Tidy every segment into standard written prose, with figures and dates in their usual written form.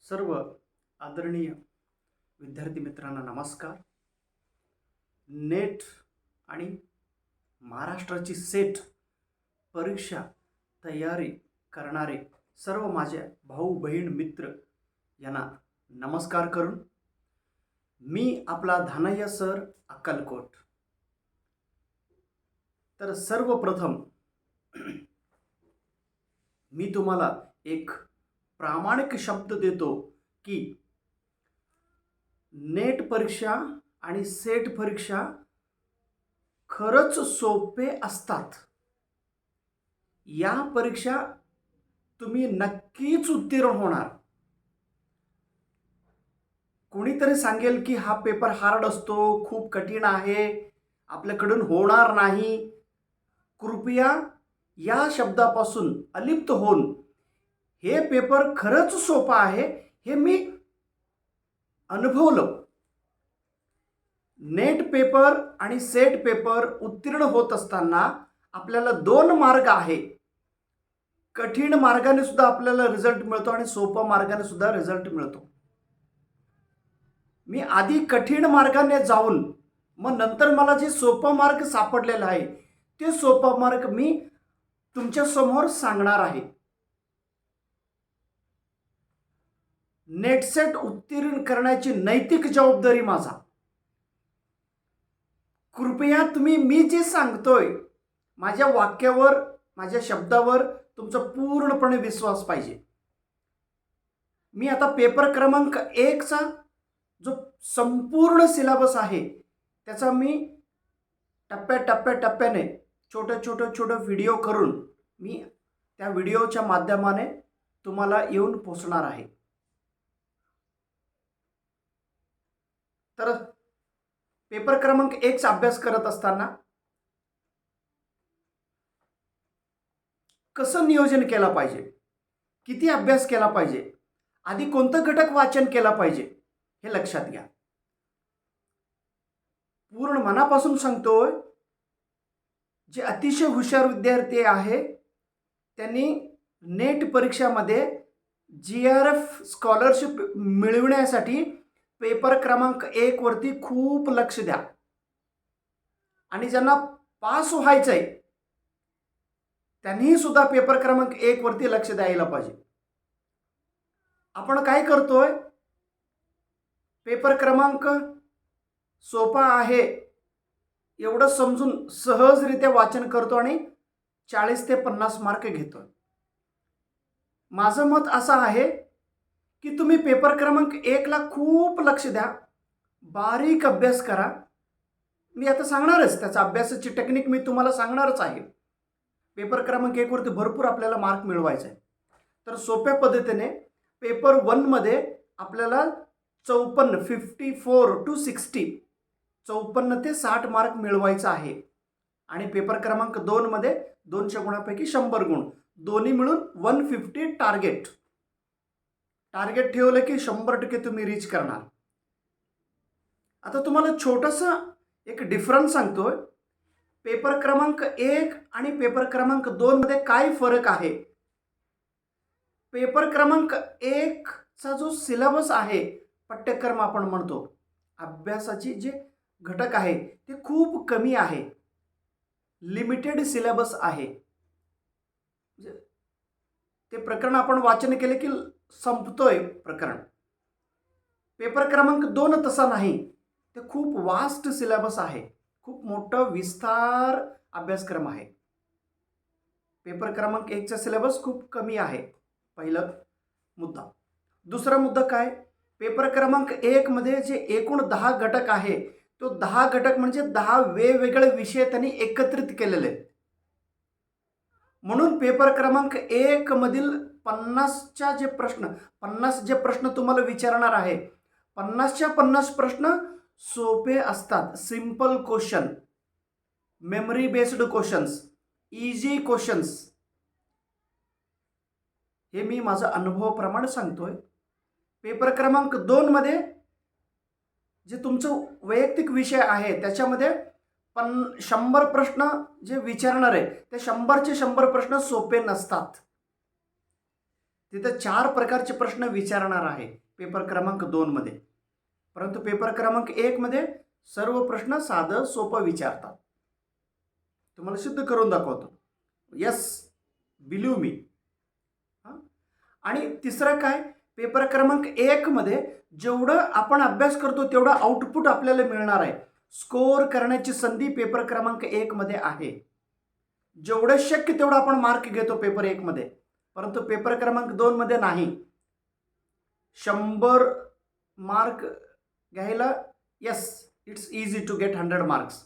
सर्व आदरणीय विद्यार्थी मित्रांना नमस्कार. नेट आणि महाराष्ट्राची सेट परीक्षा तयारी करणारे सर्व माझे भाऊ बहीण मित्र यांना नमस्कार करून मी आपला धानय्य सर अक्कलकोट. तर सर्वप्रथम मी तुम्हाला एक प्रामाणिक शब्द देतो की नेट परीक्षा आणि सेट परीक्षा खरंच सोपे असतात. या परीक्षा तुम्ही नक्कीच उत्तीर्ण होणार. कोणीतरी सांगेल की हा पेपर हार्ड असतो, खूप कठीण आहे, आपल्याकडून होणार नाही. कृपया या शब्दापासून अलिप्त होऊन हे पेपर खरंच सोपा आहे हे मी अनुभवलं. नेट पेपर आणि सेट पेपर उत्तीर्ण होत असताना आपल्याला दोन मार्ग आहे. कठीण मार्गाने सुद्धा आपल्याला रिझल्ट मिळतो आणि सोपा मार्गाने सुद्धा रिझल्ट मिळतो. मी आधी कठीण मार्गाने जाऊन मग नंतर मला जे सोपा मार्ग सापडलेला आहे ते सोपा मार्ग मी तुमच्या समोर सांगणार आहे. नेट सेट उत्तीर्ण करण्याची नैतिक जबाबदारी माझा. कृपया तुम्ही मी जे सांगतोय माझ्या वाक्यावर माझ्या शब्दावर तुमचा पूर्णपणे विश्वास पाहिजे. मी आता पेपर क्रमांक 1 चा जो संपूर्ण सिलेबस आहे त्याचा मी टप्प्याटप्प्याने छोटे व्हिडिओ करून मी त्या व्हिडिओच्या माध्यमाने तुम्हाला येऊन पोहोचणार आहे. तर पेपर क्रमांक 1 चा अभ्यास करत असताना कसं नियोजन केलं पाहिजे, किती अभ्यास केला पाहिजे, आधी कोणतं घटक वाचन केला पाहिजे हे लक्षात घ्या. पूर्ण मनापासून सांगतोय, जे अतिशय हुशार विद्यार्थी आहे त्यांनी नेट परीक्षामध्ये GRF स्कॉलरशिप मिळवण्यासाठी पेपर क्रमांक 1 वरती खूप लक्ष द्या. आणि ज्यांना पास व्हायचंय त्यांनी सुद्धा पेपर क्रमांक 1 वरती लक्ष द्यायला पाहिजे. आपण काय करतोय, पेपर क्रमांक सोपा आहे एवढं समजून सहजरित्या वाचन करतो आणि 40 ते 50 मार्क घेतोय. माझं मत असं आहे की तुम्ही पेपर क्रमांक 1 ला खूप लक्ष द्या, बारीक अभ्यास करा. मी आता सांगणारच त्याचा अभ्यासाची टेक्निक मी तुम्हाला सांगणारच आहे. पेपर क्रमांक 1 वरती भरपूर आपल्याला मार्क मिळवायचे आहे. तर सोप्या पद्धतीने पेपर 1 मध्ये आपल्याला 54 to 60 54 ते 60 मार्क मिळवायचा आहे. आणि पेपर क्रमांक 2 मध्ये 200 गुणांपैकी 100 गुण दोन्ही मिळून 150 टार्गेट ठेवलं की 100% तुम्ही रीच करणार. आता तुम्हाला छोटासा एक डिफरन्स सांगतोय. पेपर क्रमांक 1 आणि पेपर क्रमांक 2 मध्ये काय फरक आहे. पेपर क्रमांक 1 चा जो सिलेबस आहे, पाठ्यक्रम आपण म्हणतो, अभ्यासाची जे घटक आहे ते खूप कमी आहे, लिमिटेड सिलेबस आहे. ते प्रकरण आपण वाचन केले की संपतोय प्रकरण. पेपर क्रमांक 2 तसा नाही, ते खूप वास्ट सिलेबस आहे, खूप मोठा विस्तार अभ्यासक्रम आहे. पेपर क्रमांक 1 चा सिलेबस खूप कमी आहे. पहिला मुद्दा. दुसरा मुद्दा काय, पेपर क्रमांक 1 मध्ये जे एकूण 10 घटक आहे तो 10 घटक म्हणजे 10 वेगवेगळे विषय त्यांनी एकत्रित केलेले आहेत. म्हणून पेपर क्रमांक 1 मधील 50 जे प्रश्न तुम्हाला विचारणार आहे, 50च्या 50 प्रश्न सोपे असतात. Simple question, memory based questions, easy questions. हे मी माझा अनुभवाप्रमाणे सांगतोय. पेपर क्रमांक 2 मध्ये जे तुमचं वैयक्तिक विषय आहे त्याच्यामध्ये 100 प्रश्न जे विचारणार आहे ते 100चे 100 प्रश्न सोपे नसतात. तिथं 4 प्रकारचे प्रश्न विचारणार आहे पेपर क्रमांक 2 मध्ये. परंतु पेपर क्रमांक 1 मध्ये सर्व प्रश्न साधं सोपं विचारतात. तुम्हाला सिद्ध करून दाखवतो. यस, बिलीव्ह मी. आणि तिसरं काय, पेपर क्रमांक 1 मध्ये जेवढं आपण अभ्यास करतो तेवढं आउटपुट आपल्याला मिळणार आहे. स्कोअर करण्याची संधी पेपर क्रमांक 1 मध्ये आहे. जेवढं शक्य तेवढं आपण मार्क घेतो पेपर 1 मध्ये, परंतु पेपर क्रमांक 2 मध्ये नाही. 100 मार्क घ्यायला yes, it's easy to get 100 marks.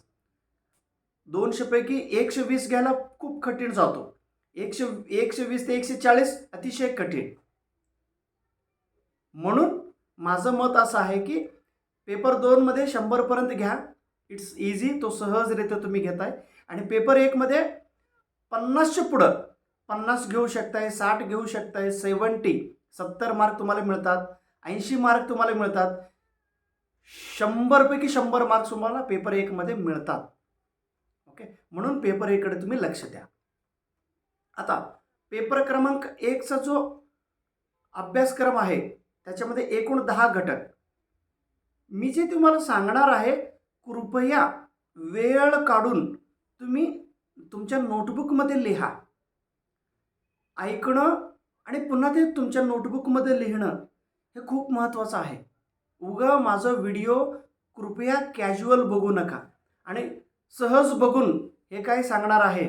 200 पैकी 120 घ्यायला खूप कठीण जातो. 120 ते 140 अतिशय कठीण. म्हणून माझं मत असं आहे की पेपर 2 मध्ये 100 पर्यंत घ्या, इट्स इझी, तो सहजरित्या तुम्ही घेताय. आणि पेपर 1 मध्ये 50च्या पुढं 50 घेऊ शकताय, 60 घेऊ शकताय, 70 मार्क तुम्हाला मिळतात, 80 मार्क तुम्हाला मिळतात. 100 पैकी 100 मार्क्स तुम्हाला पेपर 1 मध्ये मिळतात. ओके, म्हणून पेपर 1 कडे तुम्ही लक्ष द्या. आता पेपर क्रमांक 1चा जो अभ्यासक्रम आहे त्याच्यामध्ये एकूण 10 घटक. मी जे तुम्हाला सांगणार आहे, कृपया वेळ काढून तुम्ही तुमच्या नोटबुकमध्ये लिहा. ऐकणं आणि पुन्हा ते तुमच्या नोटबुकमध्ये लिहिणं हे खूप महत्त्वाचं आहे. उगा माझं व्हिडिओ कृपया कॅज्युअल बघू नका आणि सहज बघून हे काय सांगणार आहे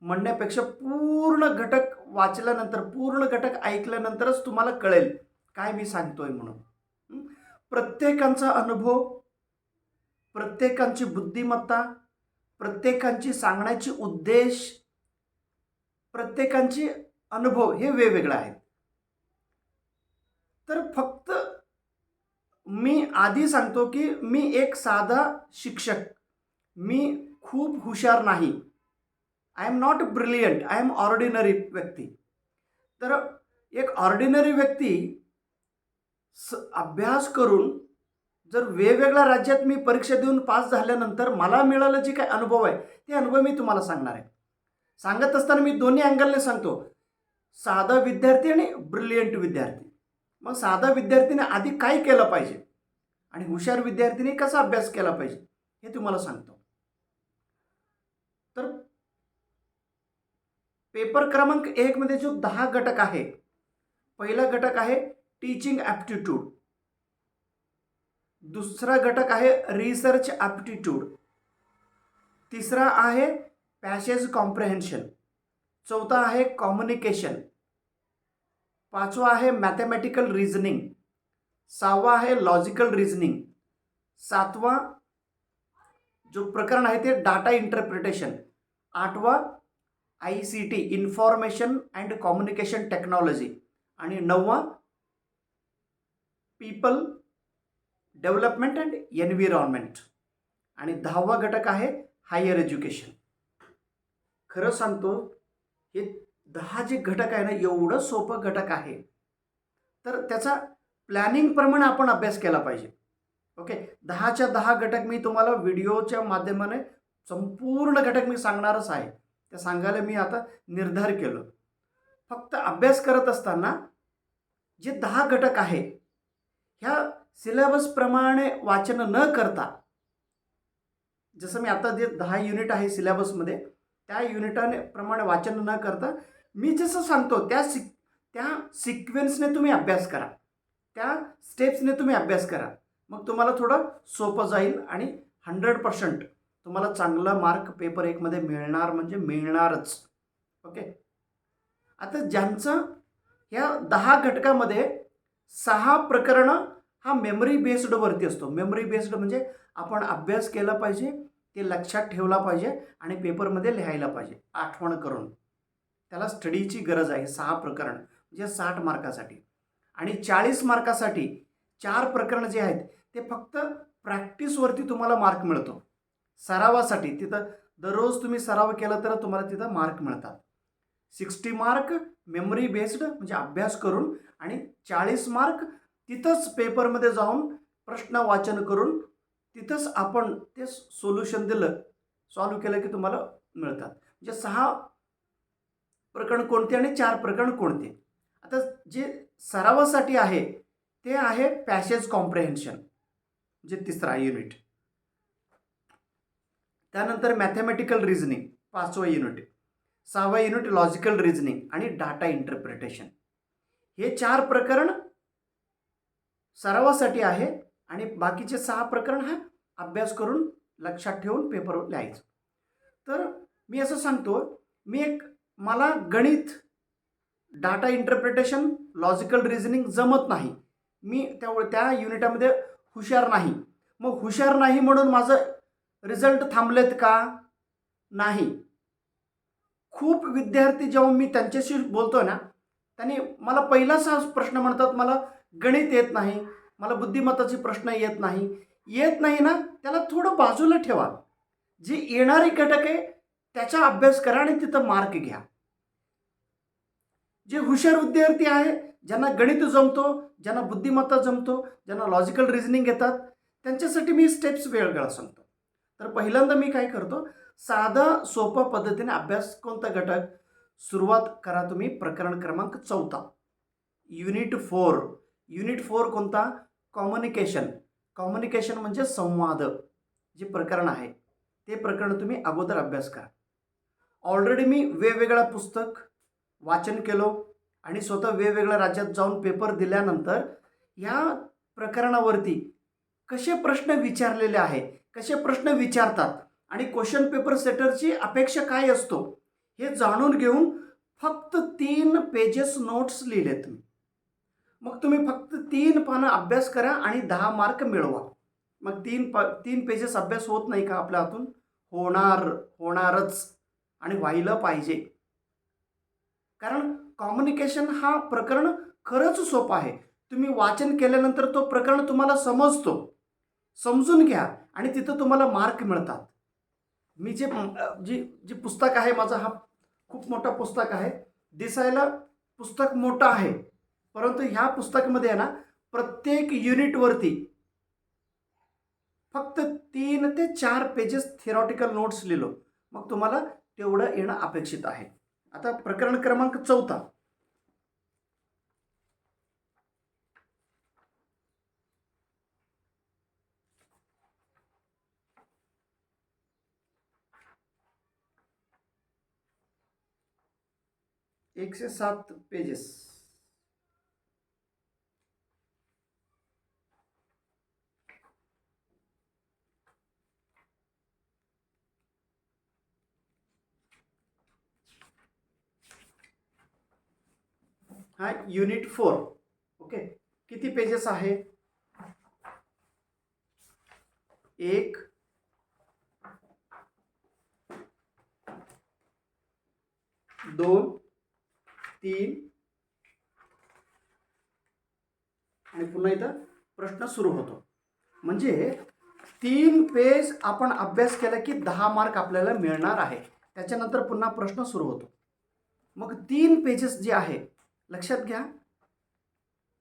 म्हणण्यापेक्षा पूर्ण घटक वाचल्यानंतर, पूर्ण घटक ऐकल्यानंतरच तुम्हाला कळेल काय मी सांगतोय म्हणून. प्रत्येकाचा अनुभव, प्रत्येकाची बुद्धिमत्ता, प्रत्येकाची सांगण्याची उद्देश, प्रत्येकाचे अनुभव हे वेगवेगळे आहेत. तर फक्त मी आधी सांगतो की मी एक साधा शिक्षक, मी खूप हुशार नाही. I am not brilliant, I am ordinary व्यक्ती. तर एक ऑर्डिनरी व्यक्ती अभ्यास करून जर वेगवेगळ्या राज्यात मी परीक्षा देऊन पास झाल्यानंतर मला मिळालं जे काय अनुभव आहे ते अनुभव मी तुम्हाला सांगणार आहे. सांगत असताना मी दोन्ही अँगलने सांगतो, साधा विद्यार्थी आणि ब्रिलियंट विद्यार्थी. मग साधा विद्यार्थीने आधी काय केलं पाहिजे आणि हुशार विद्यार्थीने कसा अभ्यास केला पाहिजे हे तुम्हाला सांगतो. तर पेपर क्रमांक 1 मध्ये जो 10 घटक आहे, पहिला घटक आहे टीचिंग ॲप्टिट्यूड, दुसरा घटक आहे रिसर्च ॲप्टिट्यूड, तिसरा आहे पॅसेज कॉम्प्रेहेन्शन, चौथा आहे कम्युनिकेशन, पाचवा आहे मॅथमॅटिकल रिझनिंग, सहावा आहे लॉजिकल रिझनिंग, सातवा जो प्रकरण आहे ते डाटा इंटरप्रिटेशन, आठवा ICT information and communication technology, आणि नववा पीपल डेव्हलपमेंट अँड एन्व्हायरमेंट, आणि 10वा घटक आहे हायर एज्युकेशन. खरं सांगतो, हे 10 जे घटक आहे ना, एवढं सोपं घटक आहे. तर त्याचा प्लॅनिंगप्रमाणे आपण अभ्यास केला पाहिजे. ओके, 10च्या 10 घटक मी तुम्हाला व्हिडिओच्या माध्यमाने संपूर्ण घटक मी सांगणारच आहे. ते सांगायला मी आता निर्धार केलं. फक्त अभ्यास करत असताना जे 10 घटक आहे ह्या सिलेबसप्रमाणे वाचन न करता, जसं मी आता जे 10 युनिट आहे सिलेबसमध्ये त्या युनिटाने प्रमाणे वाचन न करता मी जसं सांगतो त्या सिक्वेन्सने तुम्ही अभ्यास करा, त्या स्टेप्सने तुम्ही अभ्यास करा. मग तुम्हाला थोडं सोपं जाईल आणि 100% तुम्हाला चांगला मार्क पेपर 1 मध्ये मिळणार म्हणजे मिळणारच. ओके, आता ज्यांचं ह्या 10 घटकामध्ये 6 प्रकरणं हा मेमरी बेस्डवरती असतो. मेमरी बेस्ड म्हणजे आपण अभ्यास केला पाहिजे, ते लक्षात ठेवला पाहिजे आणि पेपरमध्ये लिहायला पाहिजे आठवण करून. त्याला स्टडीची गरज आहे. 6 प्रकरण म्हणजे 60 मार्कासाठी. आणि 40 मार्कासाठी 4 प्रकरण जे आहेत ते फक्त प्रॅक्टिसवरती तुम्हाला मार्क मिळतो. सरावासाठी तिथं दररोज तुम्ही सराव केला तर तुम्हाला तिथं मार्क मिळतात. 60 मार्क मेमरी बेस्ड म्हणजे अभ्यास करून, आणि 40 मार्क तिथंच पेपरमध्ये जाऊन प्रश्न वाचन करून तिथंच आपण ते सोल्युशन दिलं, सॉल्व्ह केलं की तुम्हाला मिळतात. म्हणजे 6 प्रकरण कोणते आणि 4 प्रकरण कोणते. आता जे सरावासाठी आहे ते आहे पॅसेज कॉम्प्रेहेन्शन, जे तिसरा युनिट. त्यानंतर मॅथमॅटिकल रिझनिंग 5वं युनिट, 6वं युनिट लॉजिकल रिझनिंग आणि डाटा इंटरप्रिटेशन. हे 4 प्रकरण सरावासाठी आहे आणि बाकीचे 6 प्रकरण हा अभ्यास करून लक्षात ठेवून पेपरवर लिहायचं. तर मी असं सांगतो, मला गणित, डाटा इंटरप्रिटेशन, लॉजिकल रिझनिंग जमत नाही, मी त्या युनिटामध्ये हुशार नाही. मग हुशार नाही म्हणून माझं रिझल्ट थांबलेत का? नाही. खूप विद्यार्थी जेव्हा मी त्यांच्याशी बोलतो ना, त्यांनी मला पहिलाच हा प्रश्न म्हणतात, मला गणित येत नाही, मला बुद्धिमत्ताचे प्रश्न येत नाही ना, त्याला थोडं बाजूला ठेवा. जे येणारे घटक आहे त्याचा अभ्यास करा आणि तिथं मार्क घ्या. जे हुशार विद्यार्थी आहे, ज्यांना गणित जमतो, ज्यांना बुद्धिमत्ता जमतो, ज्यांना लॉजिकल रिझनिंग येतात, त्यांच्यासाठी मी स्टेप्स वेगवेगळ्या सांगतो. तर पहिल्यांदा मी काय करतो, साधा सोपा पद्धतीने अभ्यास. कोणता घटक? सुरुवात करा तुम्ही प्रकरण क्रमांक 4 युनिट 4. युनिट 4 कोणता? कम्युनिकेशन. कम्युनिकेशन म्हणजे संवाद. जे प्रकरण आहे ते प्रकरण तुम्ही अगोदर अभ्यास करा. ऑलरेडी मी वेगवेगळ्या पुस्तक वाचन केलं आणि स्वतः वेगवेगळ्या राज्यात जाऊन पेपर दिल्यानंतर या प्रकरणावरती कसे प्रश्न विचारलेले आहे, कसे प्रश्न विचारतात आणि क्वेश्चन पेपर सेटरची अपेक्षा काय असतो हे जाणून घेऊन फक्त 3 पेजेस नोट्स लिहिलेत मी. मग तुम्ही फक्त 3 पानं अभ्यास करा आणि 10 मार्क मिळवा. मग 3 पेजेस अभ्यास होत नाही का आपल्या हातून? होणारच आणि व्हायला पाहिजे. कारण कम्युनिकेशन हा प्रकरण खरंच सोपा आहे. तुम्ही वाचन केल्यानंतर तो प्रकरण तुम्हाला समजून घ्या आणि तिथं तुम्हाला मार्क मिळतात. मी जी पुस्तक आहे, माझा हा खूप मोठा पुस्तक आहे. दिसायला पुस्तक मोठं आहे, परंतु ह्या पुस्तकामध्ये आहे ना, प्रत्येक युनिटवरती फक्त 3 ते 4 पेजेस थिअरॉटिकल नोट्स लिहिलो. मग तुम्हाला तेवढं येणं अपेक्षित आहे. आता प्रकरण क्रमांक 4. एक से 7 पेजेस. हा युनिट 4. ओके, किती पेजेस आहे? 1, 2, 3 आणि पुन्हा इथं प्रश्न सुरू होतो. म्हणजे 3 पेज आपण अभ्यास केला की 10 मार्क आपल्याला मिळणार आहे. त्याच्यानंतर पुन्हा प्रश्न सुरू होतो. मग 3 पेजेस जे आहे, लक्षात घ्या,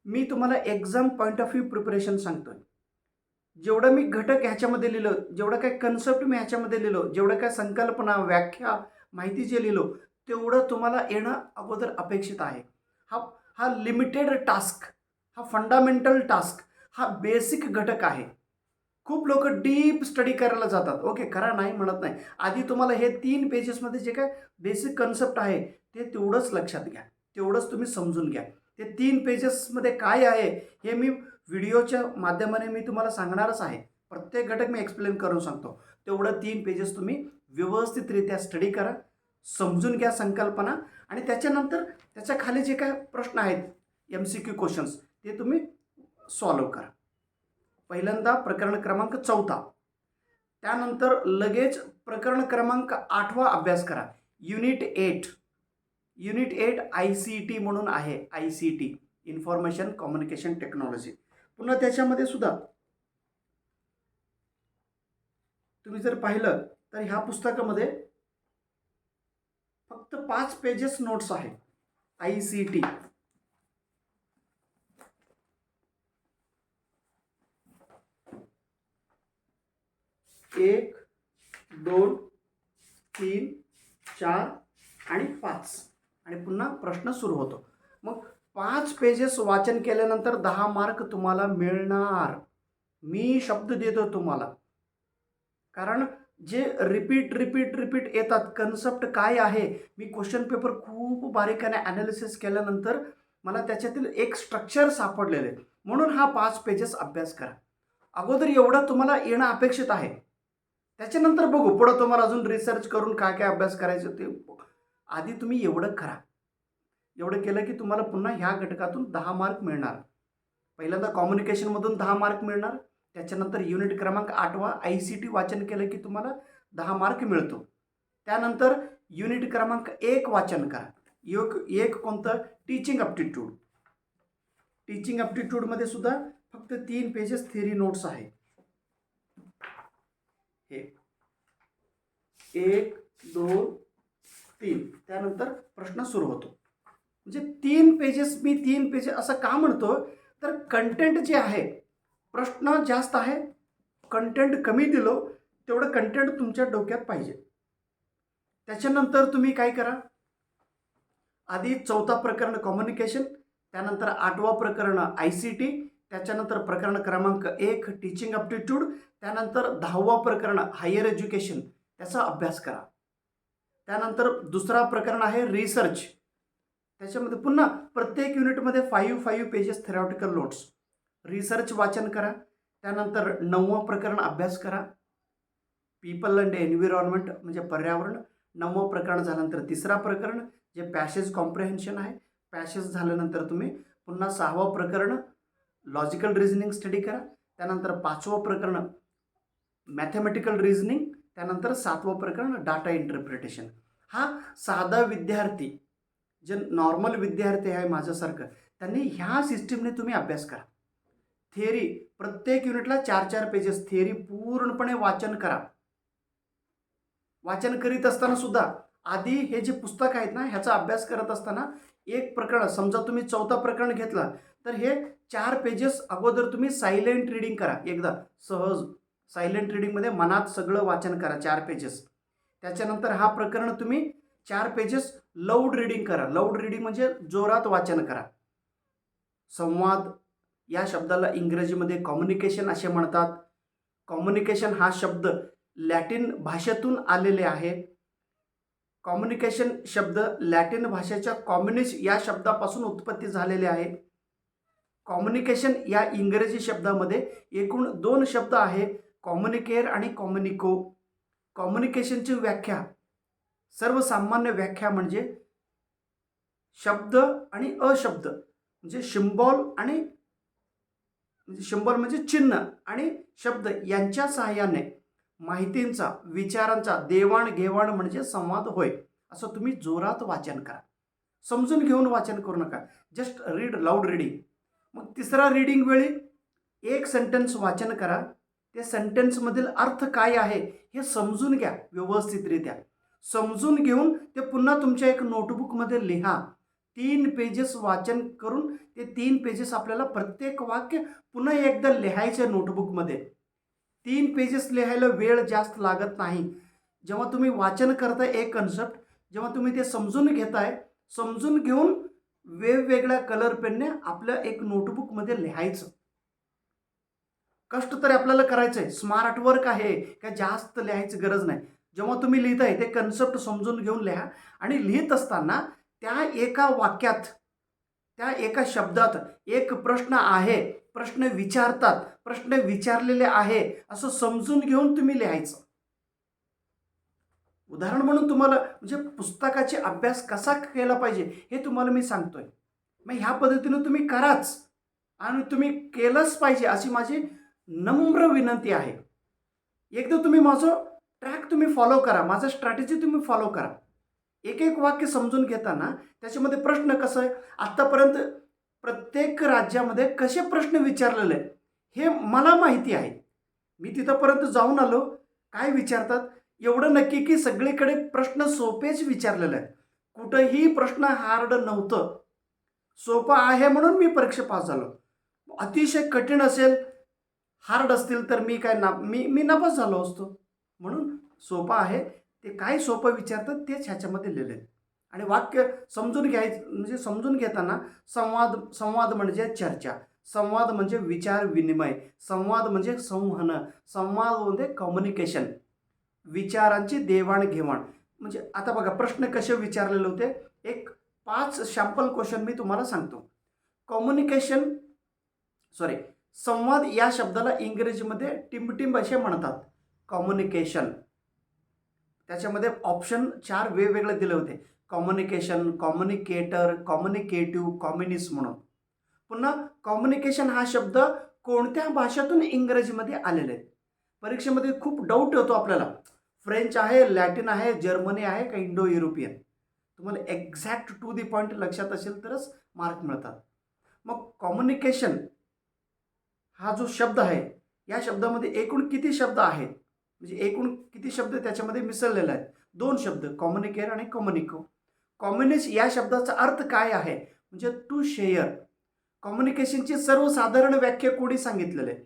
मी तुम्हाला exam point of view preparation सांगतोय. जेवढं मी घटक ह्याच्यामध्ये लिहिलं, जेवढं काय कन्सेप्ट मी ह्याच्यामध्ये लिहिलो, जेवढं काय संकल्पना, व्याख्या, माहिती जे लिहिलो, तेवढं तुम्हाला येणं अगोदर अपेक्षित आहे. हा लिमिटेड टास्क, हा फंडामेंटल टास्क, हा बेसिक घटक आहे. खूप लोक डीप स्टडी करायला जातात. ओके, करा, नाही म्हणत नाही. आधी तुम्हाला हे 3 पेजेसमध्ये जे काय बेसिक कन्सेप्ट आहे ते तेवढंच लक्षात घ्या, तेवढंच तुम्ही समजून घ्या. ते 3 पेजेसमध्ये काय आहे हे मी व्हिडिओच्या माध्यमाने मी तुम्हाला सांगणारच आहे. प्रत्येक घटक मी एक्सप्लेन करून सांगतो. तेवढं 3 पेजेस तुम्ही व्यवस्थितरित्या स्टडी करा, समजून घ्या संकल्पना आणि त्याच्यानंतर त्याच्या खाली जे काय प्रश्न आहेत, MCQ क्वेश्चन्स, ते तुम्ही सॉल्व्ह करा. पहिल्यांदा प्रकरण क्रमांक 4. त्यानंतर लगेच प्रकरण क्रमांक 8 अभ्यास करा. युनिट 8. युनिट 8 ICT म्हणून आहे. ICT, information communication technology. पुन्हा त्याच्यामध्ये सुद्धा तुम्ही जर पाहिलं तर ह्या पुस्तकामध्ये फक्त 5 पेजेस नोट्स आहेत. ICT. 1, 2, 3, 4 आणि 5 आणि पुन्हा प्रश्न सुरू होतो. मग 5 पेजेस वाचन केल्यानंतर 10 मार्क तुम्हाला मिळणार. मी शब्द देतो तुम्हाला. कारण जे रिपीट येतात, कन्सेप्ट काय आहे, मी क्वेश्चन पेपर खूप बारीकाने ॲनालिसिस केल्यानंतर मला त्याच्यातील एक स्ट्रक्चर सापडलेले, म्हणून हा 5 पेजेस अभ्यास करा. अगोदर एवढं तुम्हाला येणं अपेक्षित आहे. त्याच्यानंतर बघू पुढं तुम्हाला अजून रिसर्च करून काय काय अभ्यास करायचं ते. आधी तुम्ही एवढं करा. एवढं केलं की तुम्हाला पुन्हा ह्या घटकातून 10 मार्क मिळणार. पहिल्यांदा कम्युनिकेशनमधून 10 मार्क मिळणार. त्याच्यानंतर युनिट क्रमांक 8वा ICT वाचन केलं की तुम्हाला 10 मार्क मिळतो. त्यानंतर युनिट क्रमांक 1 वाचन करा. एक कोणतं? Teaching aptitude. टीचिंग ॲप्टिट्यूडमध्ये सुद्धा फक्त 3 पेजेस थेरी नोट्स आहे. हे 1 2 3 त्यानंतर प्रश्न सुरू होतो. म्हणजे 3 पेजेस, मी 3 पेजेस असं का म्हणतो, तर कंटेंट जे आहे, प्रश्न जास्त आहे, कंटेंट कमी दिलो तेवढं कंटेंट तुमच्या डोक्यात पाहिजे. त्याच्यानंतर तुम्ही काय करा, आधी 4था प्रकरण कम्युनिकेशन, त्यानंतर 8वा प्रकरण ICT, त्याच्यानंतर प्रकरण क्रमांक 1 टीचिंग ॲप्टिट्यूड, त्यानंतर 10वा प्रकरण हायर एज्युकेशन, त्याचा अभ्यास करा. त्यानंतर दुसरा प्रकरण आहे रिसर्च. त्याच्यामध्ये पुन्हा प्रत्येक युनिटमध्ये 5 पेजेस थेरॉटिकल नोट्स. रिसर्च वाचन करा. त्यानंतर 9वं प्रकरण अभ्यास करा, पीपल अँड एन्व्हायरमेंट म्हणजे पर्यावरण. 9वं प्रकरण झाल्यानंतर 3रा प्रकरण जे पॅसेज कॉम्प्रिहेन्शन आहे. पॅसेज झाल्यानंतर तुम्ही पुन्हा 6वं प्रकरण लॉजिकल रिझनिंग स्टडी करा. त्यानंतर 5वं प्रकरण मॅथमॅटिकल रिझनिंग. त्यानंतर 7वं प्रकरण डाटा इंटरप्रिटेशन. हा साधा विद्यार्थी, जे नॉर्मल विद्यार्थी आहे माझ्यासारखं, त्यांनी ह्या सिस्टीमने तुम्ही अभ्यास करा. थिअरी प्रत्येक युनिटला 4 पेजेस थिअरी पूर्णपणे वाचन करा. वाचन करीत असताना सुद्धा आधी हे जे पुस्तक आहेत ना, ह्याचा अभ्यास करत असताना एक प्रकरण, समजा तुम्ही 4था प्रकरण घेतला तर हे 4 पेजेस अगोदर तुम्ही सायलेंट रीडिंग करा. एकदा सहज सायलेंट रीडिंगमध्ये मनात सगळं वाचन करा 4 पेजेस. त्याच्यानंतर हा प्रकरण तुम्ही 4 पेजेस लाऊड रीडिंग करा. लाऊड रीडिंग म्हणजे जोरात वाचन करा. संवाद या शब्दाला इंग्रजीमध्ये कम्युनिकेशन असे म्हणतात. कम्युनिकेशन हा शब्द लॅटिन भाषेतून आलेले आहे. कम्युनिकेशन शब्द लॅटिन भाषेच्या कॉम्युनिस या शब्दापासून उत्पत्ती झालेले आहे. कम्युनिकेशन या इंग्रजी शब्दामध्ये एकूण 2 शब्द आहे, कम्युनिकेर आणि कम्युनिको. कम्युनिकेशनची व्याख्या, सर्वसामान्य व्याख्या म्हणजे शब्द आणि अशब्द, म्हणजे सिम्बॉल म्हणजे चिन्ह आणि शब्द यांच्या सहाय्याने माहितींचा, विचारांचा देवाणघेवाण म्हणजे संवाद होय. असं तुम्ही जोरात वाचन करा. समजून घेऊन वाचन करू नका, जस्ट रीड, लाऊड रीडिंग. मग 3रा रीडिंग वेळी एक सेंटेन्स वाचन करा. त्या सेंटेन्समधील अर्थ काय आहे हे समजून घ्या व्यवस्थितरित्या. समजून घेऊन ते पुन्हा तुमच्या एक नोटबुकमध्ये लिहा. 3 पेजेस वाचन करून ते 3 पेजेस आपल्याला प्रत्येक वाक्य पुन्हा एकदा लिहायचं नोटबुकमध्ये. 3 पेजेस लिहायला वेळ जास्त लागत नाही. जेव्हा तुम्ही वाचन करताय एक कन्सेप्ट, जेव्हा तुम्ही ते समजून घेताय, समजून घेऊन वेगवेगळ्या कलर पेनने आपल्या एक नोटबुकमध्ये लिहायचं. कष्ट तरी आपल्याला करायचं आहे, स्मार्ट वर्क आहे, काय जास्त लिहायची गरज नाही. जेव्हा तुम्ही लिहिताय ते कन्सेप्ट समजून घेऊन लिहा. आणि लिहित असताना त्या एका वाक्यात, त्या एका शब्दात एक प्रश्न आहे, प्रश्न विचारतात, प्रश्न विचारलेले आहे असं समजून घेऊन तुम्ही लिहायचं. उदाहरण म्हणून तुम्हाला म्हणजे पुस्तकाचे अभ्यास कसा केला पाहिजे हे तुम्हाला मी सांगतोय. मग ह्या पद्धतीने तुम्ही कराच आणि तुम्ही केलंच पाहिजे अशी माझी नम्र विनंती आहे. एकदा तुम्ही माझं ट्रॅक तुम्ही फॉलो करा, माझं स्ट्रॅटेजी तुम्ही फॉलो करा. एक एक वाक्य समजून घेताना त्याच्यामध्ये प्रश्न कसं आहे, आत्तापर्यंत प्रत्येक राज्यामध्ये कसे प्रश्न विचारलेले आहेत हे मला माहिती आहे. मी तिथंपर्यंत जाऊन आलो, काय विचारतात एवढं नक्की की सगळीकडे प्रश्न सोपेच विचारलेले आहेत. कुठंही प्रश्न हार्ड नव्हतं. सोपं आहे म्हणून मी परीक्षा पास झालो. अतिशय कठीण असेल, हार्ड असतील तर मी नापास झालो असतो. म्हणून सोपं आहे, ते काय सोपं विचारतात तेच ह्याच्यामध्ये लिहिलं आहे. आणि वाक्य समजून घ्यायचं म्हणजे समजून घेताना संवाद संवाद म्हणजे चर्चा, संवाद म्हणजे विचार विनिमय, संवाद म्हणजे संवहन, संवाद म्हणजे कम्युनिकेशन, विचारांची देवाणघेवाण. म्हणजे आता बघा प्रश्न कसे विचारलेले होते. एक 5 सॅम्पल क्वेश्चन मी तुम्हाला सांगतो. कम्युनिकेशन सॉरी संवाद या शब्दाला इंग्रजीमध्ये टिंबटिंब असे म्हणतात. कम्युनिकेशन त्याच्यामध्ये ऑप्शन 4 वेगवेगळे दिले होते. कम्युनिकेशन, कम्युनिकेटर, कम्युनिकेटिव्ह, कम्युनिस्ट म्हणून. पुन्हा कम्युनिकेशन हा शब्द कोणत्या भाषेतून इंग्रजीमध्ये आलेले आहेत. परीक्षेमध्ये खूप डाऊट होतो आपल्याला. फ्रेंच आहे, लॅटिन आहे, जर्मनी आहे का इंडो युरोपियन. तुम्हाला एक्झॅक्ट टू दी पॉईंट लक्षात असेल तरच मार्क मिळतात. मग कम्युनिकेशन हा जो शब्द आहे या शब्दामध्ये एकूण किती शब्द आहेत, म्हणजे एकूण किती शब्द त्याच्यामध्ये मिसळलेले आहेत. 2 शब्द कम्युनिकेट आणि कम्युनिको. कम्युनिस्ट या शब्दाचा अर्थ काय आहे म्हणजे टू शेअर. कम्युनिकेशनची सर्वसाधारण व्याख्या कोणी सांगितलेली आहे.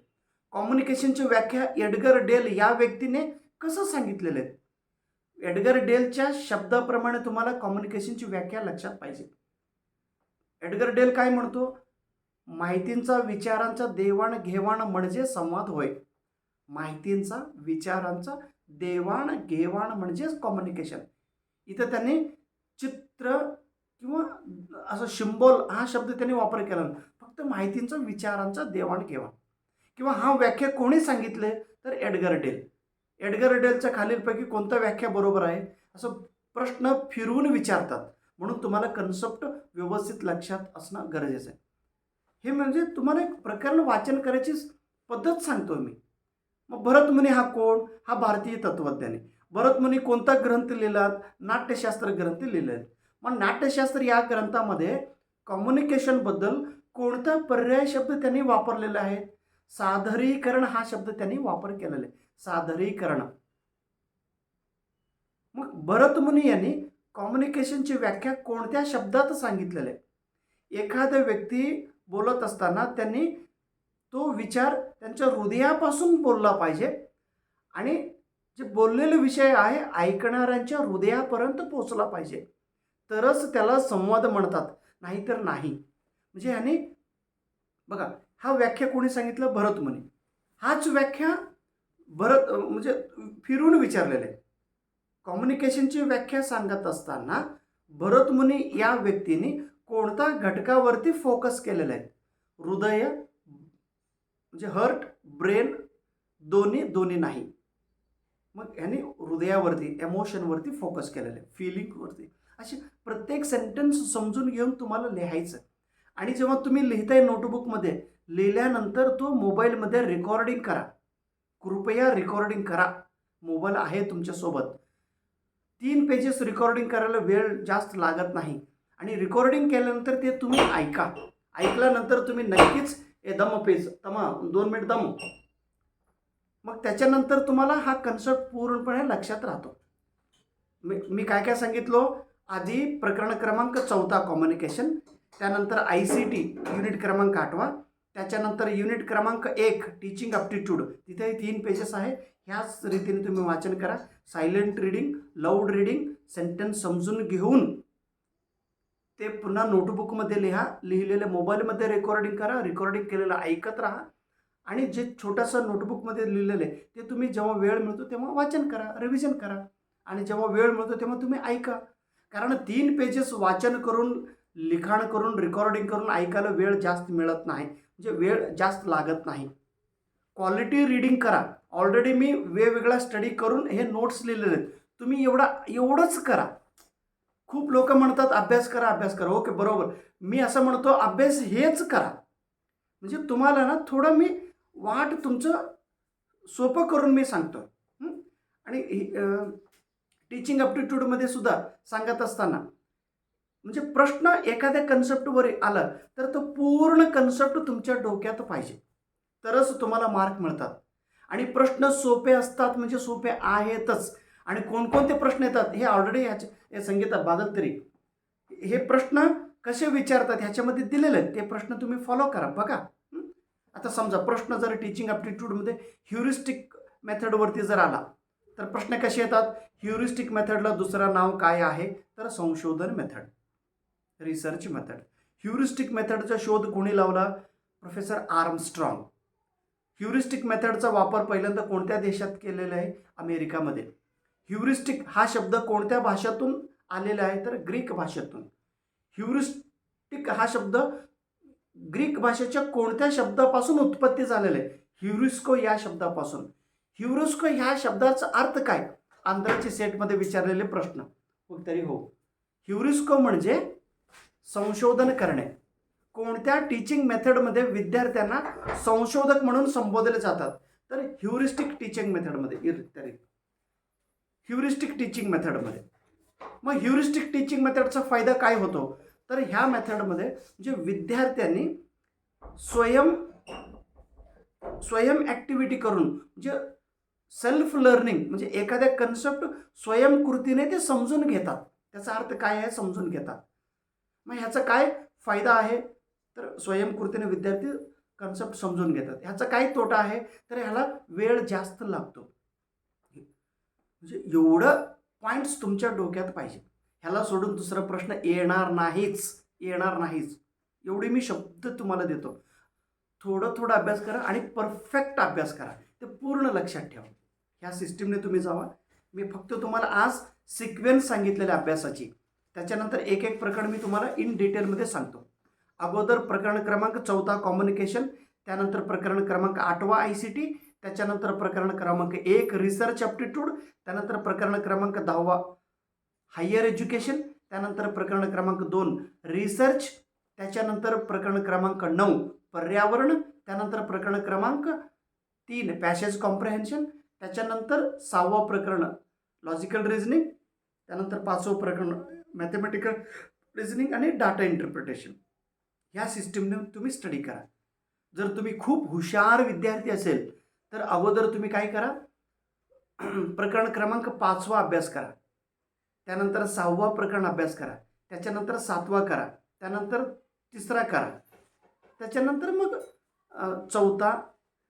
कम्युनिकेशनची व्याख्या एडगर डेल या व्यक्तीने कसं सांगितलेलं आहे. एडगर डेलच्या शब्दाप्रमाणे तुम्हाला कम्युनिकेशनची व्याख्या लक्षात पाहिजे. एडगर डेल काय म्हणतो, माहितींचा विचारांचा देवाणघेवाण म्हणजे संवाद होय. माहितींचा विचारांचा देवाणघेवाण म्हणजेच कम्युनिकेशन. इथं त्यांनी चित्र किंवा असं सिम्बॉल हा शब्द त्यांनी वापर केला. फक्त माहितींचा विचारांचा देवाणघेवाण किंवा हा व्याख्या कोणी सांगितले तर एडगर डेल. एडगर डेलच्या खालीलपैकी कोणता व्याख्या बरोबर आहे असं प्रश्न फिरवून विचारतात. म्हणून तुम्हाला कन्सेप्ट व्यवस्थित लक्षात असणं गरजेचं आहे. हे म्हणजे तुम्हाला एक प्रकरण वाचन करायची पद्धत सांगतो मी. मग भरतमुनी हा कोण, हा भारतीय तत्वज्ञानी. भरतमुनी कोणता ग्रंथ लिहिलात, नाट्यशास्त्र ग्रंथ लिहिले आहेत. मग नाट्यशास्त्र या ग्रंथामध्ये कम्युनिकेशनबद्दल कोणता पर्याय शब्द त्यांनी वापरलेला आहे. सादरीकरण हा शब्द त्यांनी वापर केलेला आहे. सादरीकरण. मग भरतमुनी यांनी कम्युनिकेशनची व्याख्या कोणत्या शब्दात सांगितलेली आहे. एखादा व्यक्ती बोलत असताना त्यांनी तो विचार त्यांच्या हृदयापासून बोलला पाहिजे आणि जे बोललेले विषय आहे ऐकणाऱ्यांच्या हृदयापर्यंत पोचला पाहिजे, तरच त्याला संवाद म्हणतात, नाहीतर नाही. म्हणजे ह्याने बघा हा व्याख्या कोणी सांगितलं, भरतमुनी. हाच व्याख्या म्हणजे फिरून विचारलेले आहे. कम्युनिकेशनची व्याख्या सांगत असताना भरतमुनी या व्यक्तीने कोणत्या घटकावरती फोकस केलेला आहे. हृदय म्हणजे हर्ट, ब्रेन दोन्ही नाही. मग याने हृदयावरती इमोशनवरती फोकस केलेलं आहे, फिलिंगवरती. असे प्रत्येक सेंटेन्स समजून घेऊन तुम्हाला लिहायचं. आणि जेव्हा तुम्ही लिहिताय नोटबुकमध्ये लिहिल्यानंतर तो मोबाईलमध्ये रेकॉर्डिंग करा. कृपया रेकॉर्डिंग करा. मोबाईल आहे तुमच्यासोबत. 3 पेजेस रेकॉर्डिंग करायला वेळ जास्त लागत नाही. आणि रेकॉर्डिंग केल्यानंतर ते तुम्ही ऐका. ऐकल्यानंतर तुम्ही नक्कीच दम पेज 2 मिनिट दम. मग त्याच्यानंतर तुम्हाला हा कन्सेप्ट पूर्णपणे लक्षात राहतो. मी काय काय सांगितलो. आधी प्रकरण क्रमांक 4 कम्युनिकेशन, त्यानंतर ICT युनिट क्रमांक 8, त्याच्यानंतर युनिट क्रमांक 1 टीचिंग ॲप्टिट्यूड. तिथे 3 पेजेस आहे. ह्याच रीतीने तुम्ही वाचन करा. Silent reading, loud reading, sentence समजून घेऊन ते पुन्हा नोटबुकमध्ये लिहा. लिहिलेलं मोबाईलमध्ये रेकॉर्डिंग करा. रेकॉर्डिंग केलेलं ऐकत राहा. आणि जे छोटंसं नोटबुकमध्ये लिहिलेलं आहे ते तुम्ही जेव्हा वेळ मिळतो तेव्हा वाचन करा, रिव्हिजन करा. आणि जेव्हा वेळ मिळतो तेव्हा तुम्ही ऐका. कारण 3 पेजेस वाचन करून, लिखाण करून, रेकॉर्डिंग करून ऐकायला वेळ जास्त मिळत नाही, म्हणजे वेळ जास्त लागत नाही. क्वालिटी रीडिंग करा. ऑलरेडी मी वेगवेगळा स्टडी करून हे नोट्स लिहिलेले आहेत. तुम्ही एवढंच करा. खूप लोक म्हणतात अभ्यास करा, अभ्यास करा. ओके, बरोबर. मी असं म्हणतो अभ्यास हेच करा. म्हणजे तुम्हाला ना थोडं मी वाट तुमचं सोपं करून मी सांगतो. आणि टीचिंग ॲप्टिट्यूडमध्ये सुद्धा सांगत असताना म्हणजे प्रश्न एखाद्या कन्सेप्टवर आला तर तो पूर्ण कन्सेप्ट तुमच्या डोक्यात पाहिजे, तरच तुम्हाला मार्क मिळतात. आणि प्रश्न सोपे असतात म्हणजे सोपे आहेतच. आणि कोणकोणते प्रश्न येतात हे ऑलरेडी हे संगीता बागलतरी हे प्रश्न कसे विचारतात ह्याच्यामध्ये दिलेले आहेत. ते प्रश्न तुम्ही फॉलो करा, बघा. आता समजा प्रश्न जर टीचिंग ॲप्टिट्यूडमध्ये ह्युरिस्टिक मेथडवरती जर आला तर प्रश्न कसे येतात? ह्युरिस्टिक मेथडला दुसरं नाव काय आहे? तर संशोधन मेथड, रिसर्च मेथड. ह्युरिस्टिक मेथडचा शोध कोणी लावला? Professor Armstrong. ह्युरिस्टिक मेथडचा वापर पहिल्यांदा कोणत्या देशात केलेला आहे? अमेरिकामध्ये. ह्युरिस्टिक हा शब्द कोणत्या भाषेतून आलेला आहे? तर ग्रीक भाषेतून. ह्युरिस्टिक हा शब्द ग्रीक भाषेच्या कोणत्या शब्दापासून उत्पत्ती झालेला आहे? ह्युरिस्को या शब्दापासून. ह्युरिस्को ह्या शब्दाचा अर्थ काय? आंतरराष्ट्रीय सेटमध्ये विचारलेले प्रश्न. उत्तरे हो. ह्युरिस्को म्हणजे संशोधन करणे. कोणत्या टीचिंग मेथडमध्ये विद्यार्थ्यांना संशोधक म्हणून संबोधले जातात? तर ह्युरिस्टिक टीचिंग मेथडमध्ये. ह्युरिस्टिक टीचिंग मेथडमध्ये. मग ह्युरिस्टिक टीचिंग मेथडचा फायदा काय होतो? तर ह्या मेथडमध्ये जे विद्यार्थ्यांनी स्वयं ॲक्टिव्हिटी करून म्हणजे सेल्फ लर्निंग म्हणजे एखाद्या कन्सेप्ट स्वयंकृतीने ते समजून घेतात. त्याचा अर्थ काय आहे? समजून घेतात. मग ह्याचा काय फायदा आहे? तर स्वयंकृतीने विद्यार्थी कन्सेप्ट समजून घेतात. ह्याचा काय तोटा आहे? तर ह्याला वेळ जास्त लागतो. म्हणजे एवढं पॉईंट्स तुमच्या डोक्यात पाहिजे. ह्याला सोडून दुसरा प्रश्न येणार नाहीच. एवढे मी शब्द तुम्हाला देतो. थोडं अभ्यास करा आणि परफेक्ट अभ्यास करा. ते पूर्ण लक्षात ठेवा. ह्या सिस्टीमने तुम्ही जावा. मी फक्त तुम्हाला आज सिक्वेन्स सांगितलेल्या अभ्यासाची, त्याच्यानंतर एक एक प्रकरण मी तुम्हाला इन डिटेलमध्ये सांगतो. अगोदर प्रकरण क्रमांक 14 कम्युनिकेशन, त्यानंतर प्रकरण क्रमांक 8 ICT, त्याच्यानंतर प्रकरण क्रमांक 1 रिसर्च ॲप्टिट्यूड, त्यानंतर प्रकरण क्रमांक 10 हायर एज्युकेशन, त्यानंतर प्रकरण क्रमांक 2 रिसर्च, त्याच्यानंतर प्रकरण क्रमांक 9 पर्यावरण, त्यानंतर प्रकरण क्रमांक 3 पॅसेज कॉम्प्रेहेन्शन, त्याच्यानंतर 6वं प्रकरण लॉजिकल रिझनिंग, त्यानंतर 5वं प्रकरण मॅथमॅटिकल रिझनिंग आणि डाटा इंटरप्रिटेशन. ह्या सिस्टीमने तुम्ही स्टडी करा. जर तुम्ही खूप हुशार विद्यार्थी असेल तर अगोदर तुम्ही काय करा? प्रकरण क्रमांक 5 अभ्यास करा, त्यानंतर 6वं प्रकरण अभ्यास करा, त्याच्यानंतर 7वा करा, त्यानंतर 3रा करा, त्याच्यानंतर मग 4था,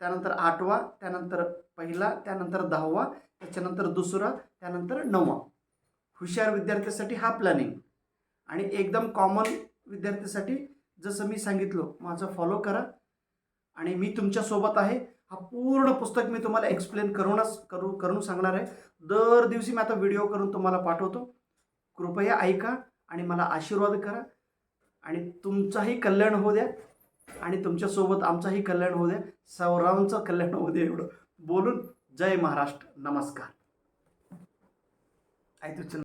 त्यानंतर 8वा, त्यानंतर 1ला, त्यानंतर 10वा, त्याच्यानंतर 2रा, त्यानंतर 9वा. हुशार विद्यार्थ्यासाठी हा प्लॅनिंग. आणि एकदम कॉमन विद्यार्थ्यासाठी जसं मी सांगितलं माझं फॉलो करा. आणि मी तुमच्यासोबत आहे. हा पूर्ण पुस्तक मी तुम्हाला एक्सप्लेन करून सांगणार आहे. दर दिवशी मी आता व्हिडिओ करून तुम्हाला पाठवतो. कृपया ऐका आणि मला आशीर्वाद करा. आणि तुमचाही कल्याण होऊ द्या आणि तुमच्यासोबत आमचाही कल्याण होऊ द्या. सर्वांचं कल्याण होऊ द्या. एवढं बोलून जय महाराष्ट्र. नमस्कार.